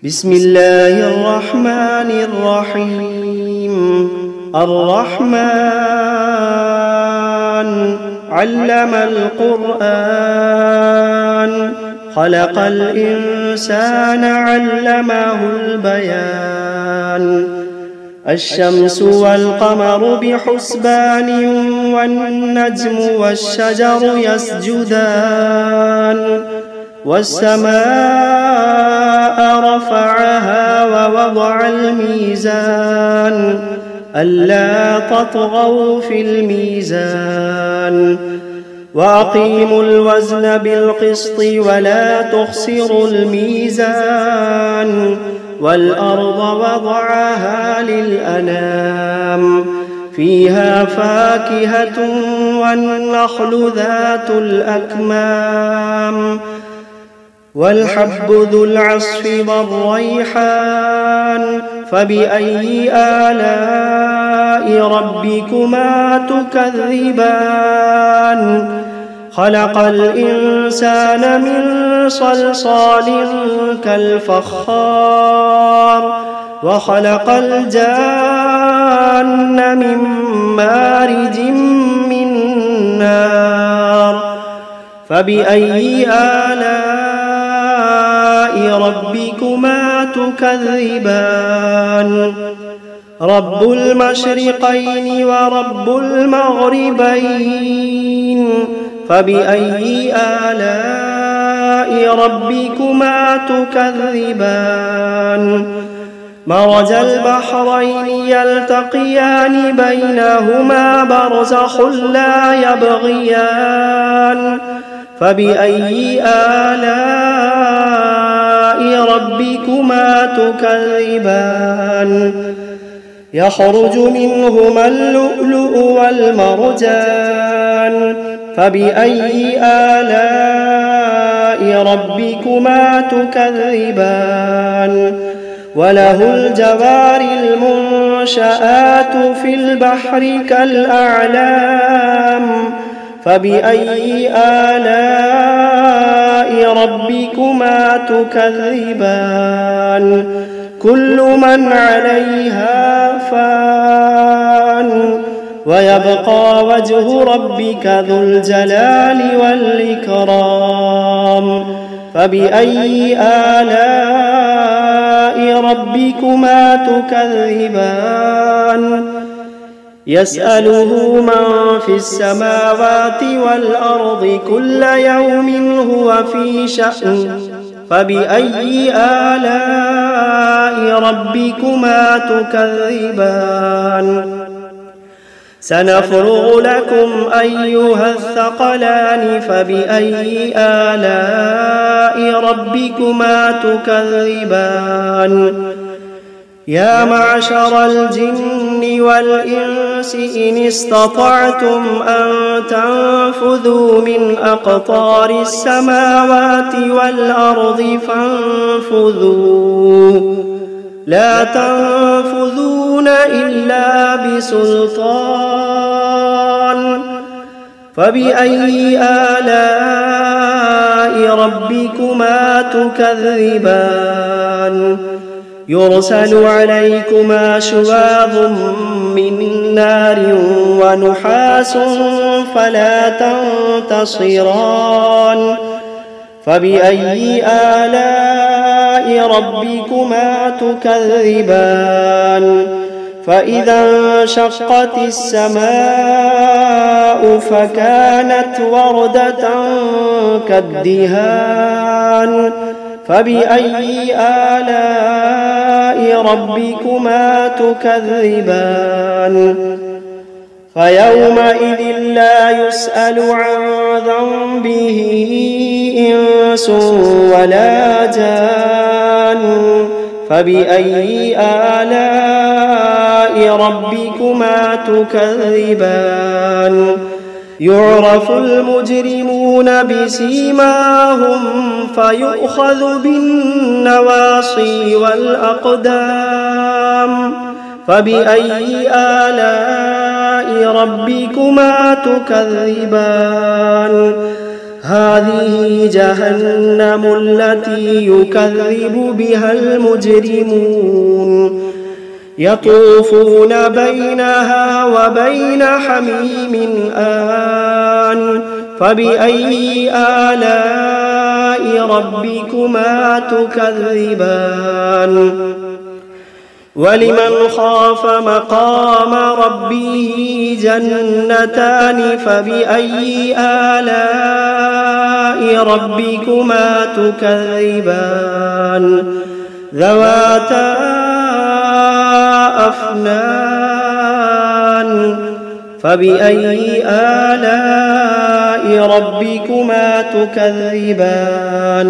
بسم الله الرحمن الرحيم. الرحمن علم القرآن خلق الإنسان علمه البيان. الشمس والقمر بحسبان والنجم والشجر يسجدان. والسماء رفعها ووضع الميزان ألا تطغوا في الميزان وأقيموا الوزن بالقسط ولا تخسروا الميزان. والأرض وضعها للأنام فيها فاكهة والنخل ذات الأكمام والحب ذو العصف والريحان. فبأي آلاء ربكما تكذبان؟ خلق الإنسان من صلصال كالفخار وخلق الجان من مارج من نار. فبأي آلاء ربكما تكذبان؟ رب المشرقين ورب المغربين. فبأي آلاء ربكما تكذبان؟ مرج البحرين يلتقيان بينهما برزخ لا يبغيان. فبأي آلاء ربكما تكذبان؟ يخرج منهما اللؤلؤ والمرجان. فبأي آلاء ربكما تكذبان؟ وله الجوار المنشآت في البحر كالأعلام. فبأي آلاء ربكما تكذبان؟ كل من عليها فان ويبقى وجه ربك ذو الجلال والإكرام. فبأي آلاء ربكما تكذبان؟ يسأله من في السماوات والأرض كل يوم هو في شأن. فبأي آلاء ربكما تكذبان؟ سنفرغ لكم أيها الثقلان. فبأي آلاء ربكما تكذبان؟ يا معشر الجن والإنس إن استطعتم أن تنفذوا من أقطار السماوات والأرض فانفذوا لا تنفذون إلا بسلطان. فبأي آلاء ربكما تكذبان؟ يرسل عليكما شواظ من نار ونحاس فلا تنتصران. فبأي آلاء ربكما تكذبان؟ فإذا انشقت السماء فكانت وردة كالدهان. فبأي آلاء ربكما تكذبان؟ فيومئذ لا يسأل عن ذنبه إنس ولا جان. فبأي آلاء ربكما تكذبان؟ يعرف المجرمون بسيماهم فيؤخذ بالنواصي والأقدام. فبأي آلاء ربكما تكذبان؟ هذه جهنم التي يكذب بها المجرمون يطوفون بينها وبين حميم آن فبأي آلاء ربكما تكذبان ولمن خاف مقام ربه جنتان فبأي آلاء ربكما تكذبان ذواتا أفنان فبأي آلاء ربكما تكذبان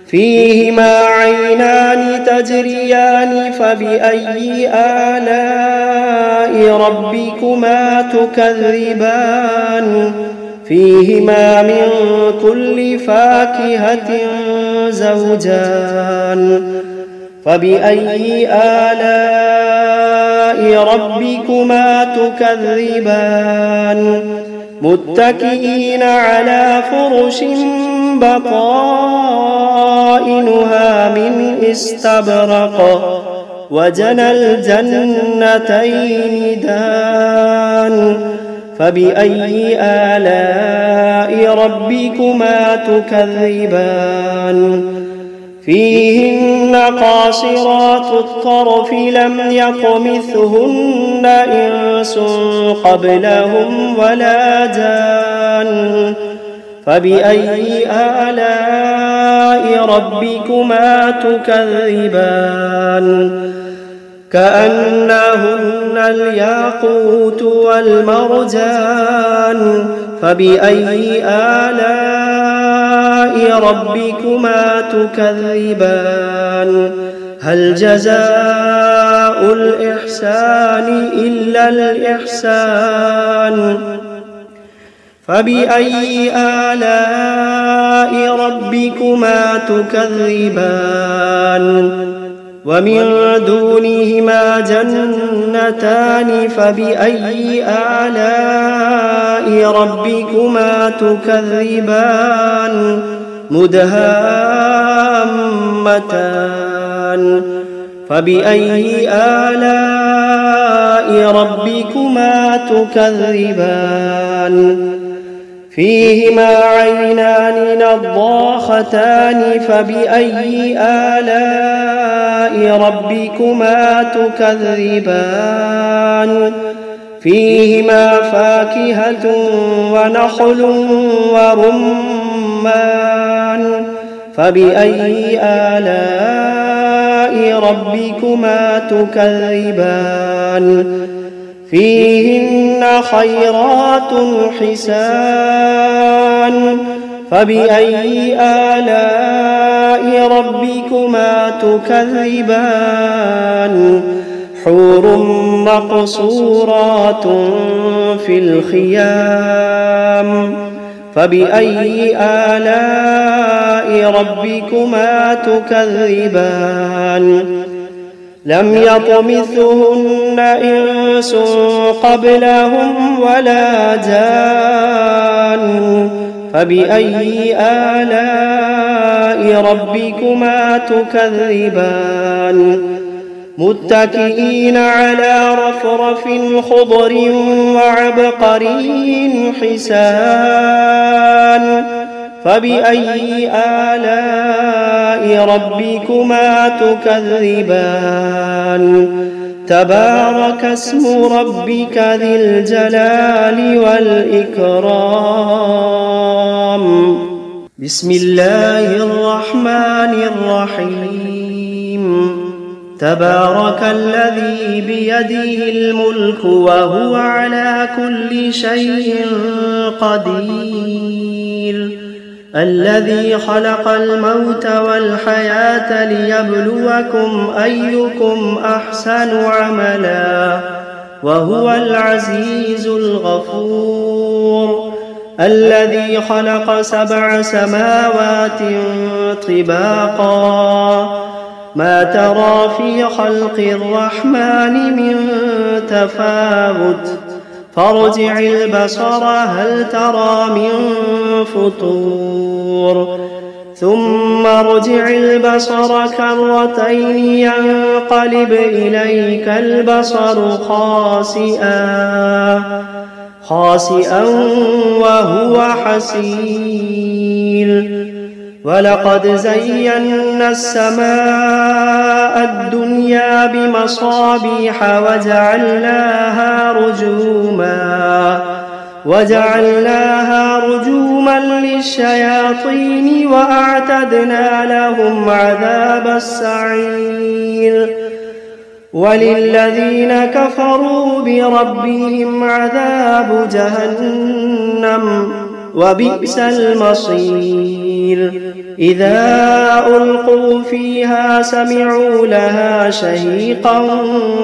فيهما عينان تجريان فبأي آلاء ربكما تكذبان فيهما من كل فاكهة زوجان فبأي آلاء ربكما تكذبان متكئين على فرش بطائنها من استبرق وجنى الجنتين دان فبأي آلاء ربكما تكذبان فيهن قاصرات الطرف لم يطمثهن إنس قبلهم ولا جان فبأي آلاء ربكما تكذبان كأنهن الياقوت والمرجان فبأي آلاء ربكما تكذبان هل جزاء الإحسان إلا الإحسان فبأي آلاء ربكما تكذبان ومن دونهما جنتان فبأي آلاء ربكما تكذبان مدهامتان فبأي آلاء ربكما تكذبان فيهما عينان نضاختان فبأي آلاء ربكما تكذبان فيهما فاكهة ونخل ورمان فبأي آلاء ربكما تكذبان فيهن خيرات حسان فبأي آلاء ربكما تكذبان حور مقصورات في الخيام فبأي آلاء ربكما تكذبان لم يطمثهن إنس قبلهم ولا جان فبأي آلاء ربكما تكذبان متكئين على رفرف خضر وعبقري حسان فبأي آلاء ربكما تكذبان تبارك اسم ربك ذي الجلال والإكرام بسم الله الرحمن الرحيم تبارك الذي بيده الملك وهو على كل شيء قدير الذي خلق الموت والحياة ليبلوكم أيكم أحسن عملا وهو العزيز الغفور الذي خلق 7 سماوات طباقا ما ترى في خلق الرحمن من تفاوت فارجع البصر هل ترى من فطور ثم ارجع البصر كرتين ينقلب إليك البصر خاسئا وهو حسير ولقد زينا السماء الدنيا بمصابيح وجعلناها رجوما للشياطين وأعتدنا لهم عذاب السعير وللذين كفروا بربهم عذاب جهنم وبئس المصير إذا ألقوا فيها سمعوا لها شهيقا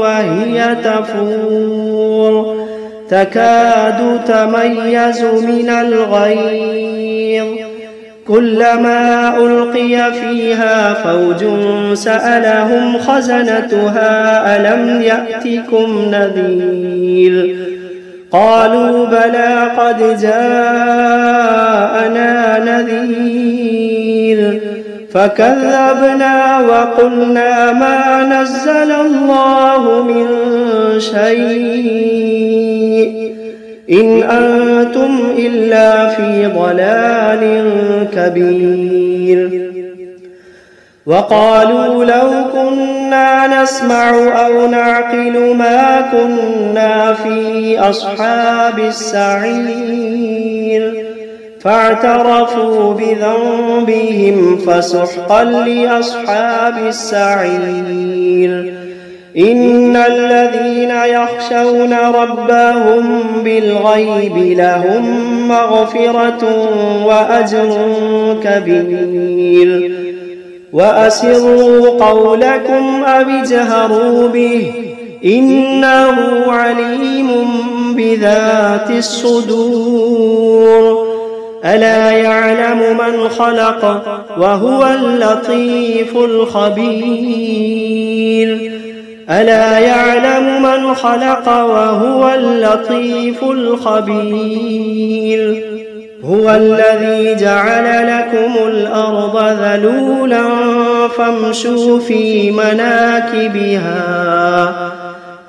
وهي تفور تكاد تميز من الغيظ كلما ألقي فيها فوج سألهم خزنتها ألم يأتكم نذير قالوا بلى قد جاءنا نذير فكذبنا وقلنا ما نزل الله من شيء إن أنتم إلا في ضلال كبير وقالوا لو كنا نسمع أو نعقل ما كنا في أصحاب السعير فاعترفوا بذنبهم فسحقا لأصحاب السعير إن الذين يخشون ربهم بالغيب لهم مغفرة وأجر كبير وأسروا قولكم أو اجهروا به إنه عليم بذات الصدور ألا يعلم من خلق وهو اللطيف الخبير ألا يعلم من خلق وهو اللطيف الخبير هو الذي جعل لكم الأرض ذلولا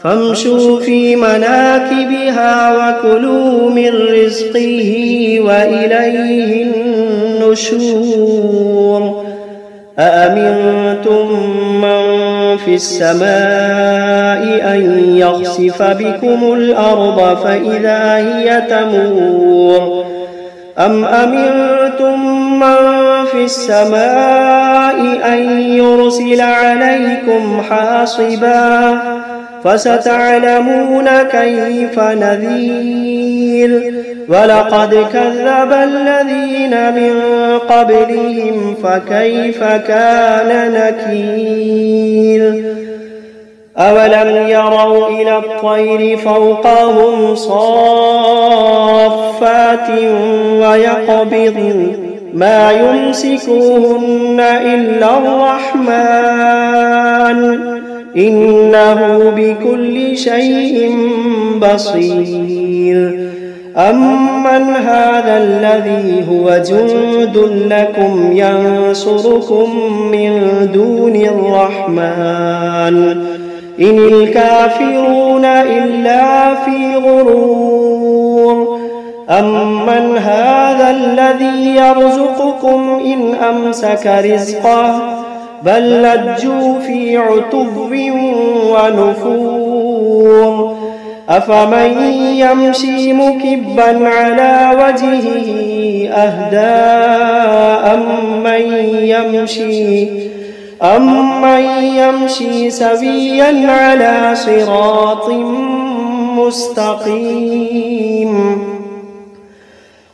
فامشوا في مناكبها وكلوا من رزقه وإليه النشور أأمنتم من في السماء أن يخسف بكم الأرض فإذا هي تمور أم أمنتم من في السماء أن يرسل عليكم حاصبا فستعلمون كيف نذير ولقد كذب الذين من قبلهم فكيف كان نكير أولم يروا إلى الطير فوقهم صافات ويقبضن ما يمسكوهن إلا الرحمن إنه بكل شيء بصير أمن هذا الذي هو جند لكم ينصركم من دون الرحمن إن الكافرون إلا في غرور أمن هذا الذي يرزقكم إن أمسك رزقه بل لجوا في عتب ونفور أفمن يمشي مكبا على وجهه أهدى أمن يمشي سويا على صراط مستقيم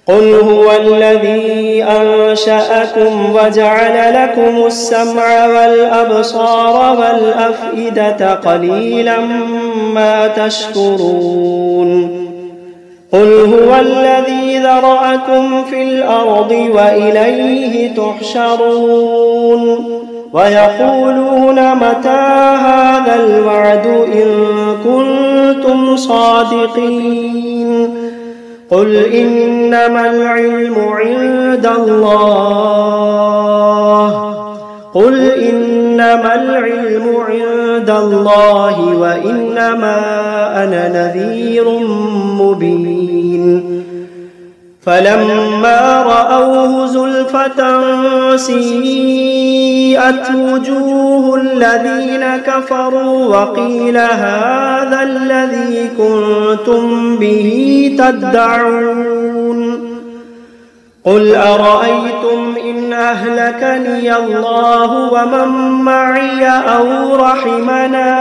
قل هو الذي أنشأكم وجعل لكم السمع والأبصار والأفئدة قليلا ما تشكرون قل هو الذي ذرأكم في الأرض وإليه تحشرون ويقولون متى هذا الوعد إن كنتم صادقين قل إنما العلم عند الله وإنما أنا نذير مبين فلما رأوه زلفة سيئت وجوه الذين كفروا وقيل هذا الذي كنتم به تدعون قل أرأيتم إن أهلكني الله ومن معي أو رحمنا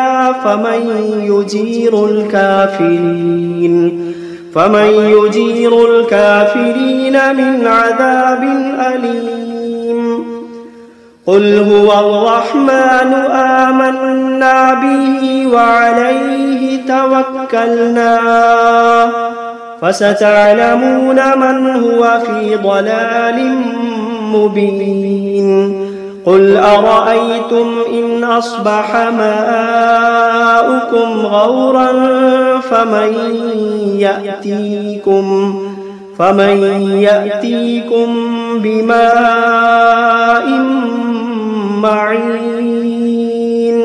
فمن يجير الكافرين من عذاب أليم قل هو الرحمن آمنا به وعليه توكلنا فستعلمون من هو في ضلال مبين قل أرأيتم إن أصبح ماؤكم غورا فمن يأتيكم بماء معين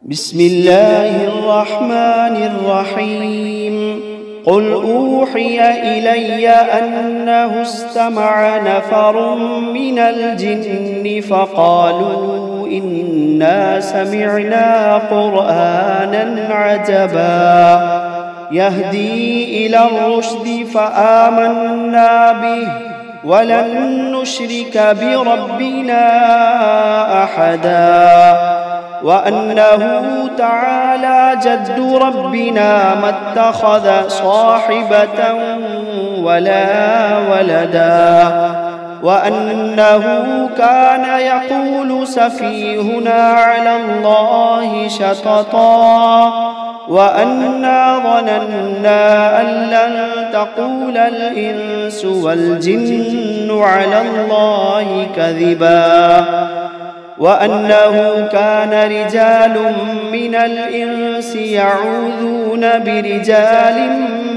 بسم الله الرحمن الرحيم قل أوحي إلي أنه استمع نفر من الجن فقالوا إنا سمعنا قرآنا عجبا يهدي إلى الرشد فآمنا به ولن نشرك بربنا أحدا وأنه تعالى جد ربنا ما اتخذ صاحبة ولا ولدا وأنه كان يقول سفيهنا على الله شططا وأنا ظننا أن لن تقول الإنس والجن على الله كذبا وأنه كان رجال من الإنس يعوذون برجال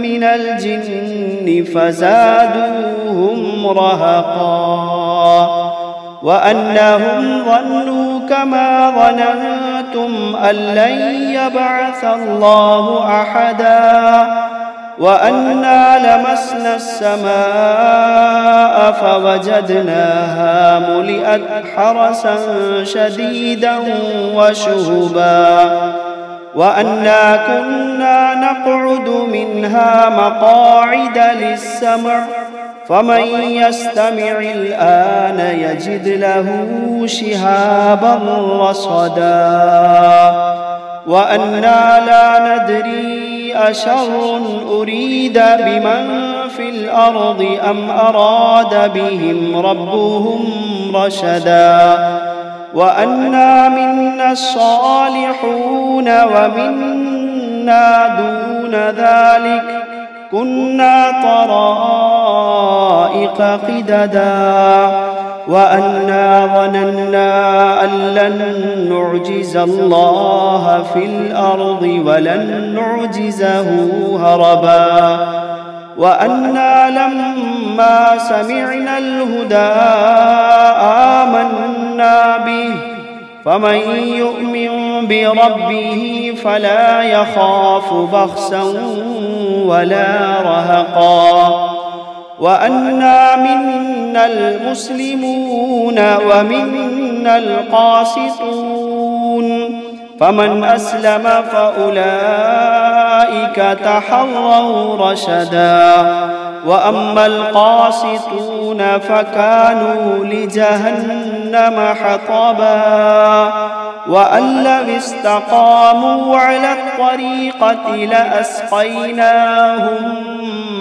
من الجن فزادوهم رهقا وأنهم ظنوا كما ظننتم أن لن يبعث الله أحدا وأنا لمسنا السماء فوجدناها ملئت حرسا شديدا وشهبا وأنا كنا نقعد منها مقاعد للسمع فمن يستمع الآن يجد له شهابا رصدا وأنا لا ندري أشر أريد بمن في الأرض أم أراد بهم ربهم رشدا وأنا منا الصالحون ومنا دون ذلك كنا طرائق قددا وأنا ظننا أن لن نعجز الله في الأرض ولن نعجزه هربا وأنا لما سمعنا الهدى آمنا به فمن يؤمن بربه فلا يخاف بخسا ولا رهقا وأنا منا المسلمون ومنا القاسطون فمن أسلم فأولئك تحروا رشدا وأما القاسطون فكانوا لجهنم حطبا وأن لو استقاموا على الطريقة لأسقيناهم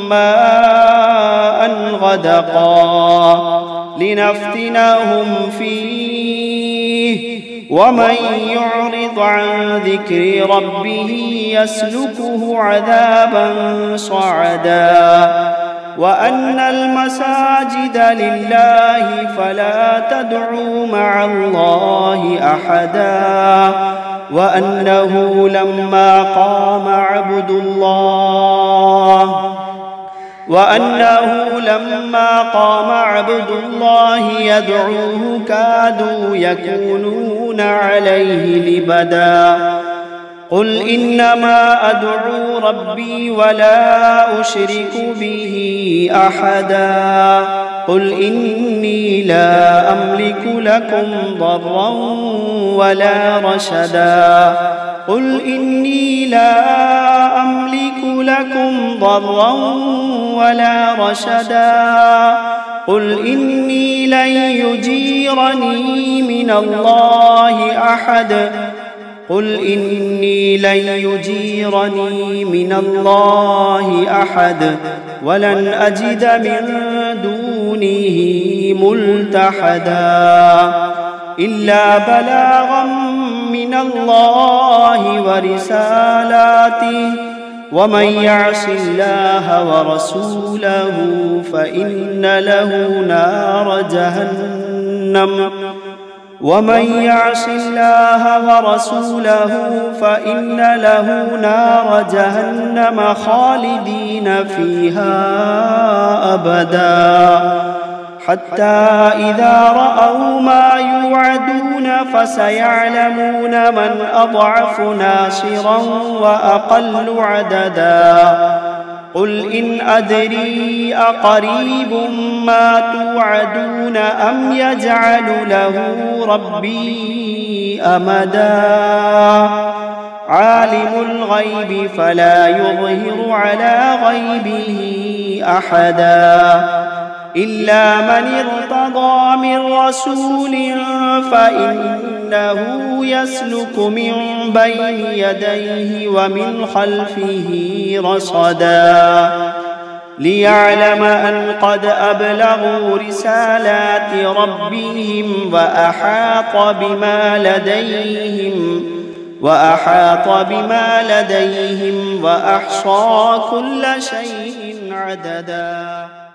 ماء غدقا لنفتنهم فيه ومن يعرض عن ذكر ربه يسلكه عذابا صعدا وأن المساجد لله فلا تدعوا مع الله أحدا وأنه لما قام عبد الله يدعوه كادوا يكونون عليه لبدا قل إنما أدعو ربي ولا أشرك به أحدا قل إني لا أملك لكم ضرا ولا رشدا قل إني لا أملك لكم ضرا ولا رشدا قل إني لن يجيرني من الله أحد قل إني لن يجيرني من الله أحد ولن أجد من دونه ملتحدا إلا بلاغا من الله ورسالاته ومن يعص الله ورسوله فإن له نار جهنم خالدين فيها أبدا حتى إذا رأوا ما يوعدون فسيعلمون من أضعف ناصرا وأقل عددا قل إن أدري أقريب ما توعدون أم يجعل له ربي أمدا عالم الغيب فلا يظهر على غيبه أحدا إلا من ارتضى من رسول فإنه يسلك من بين يديه ومن خلفه رصدا ليعلم أن قد أبلغوا رسالات ربهم وأحاط بما لديهم وأحصى كل شيء عددا.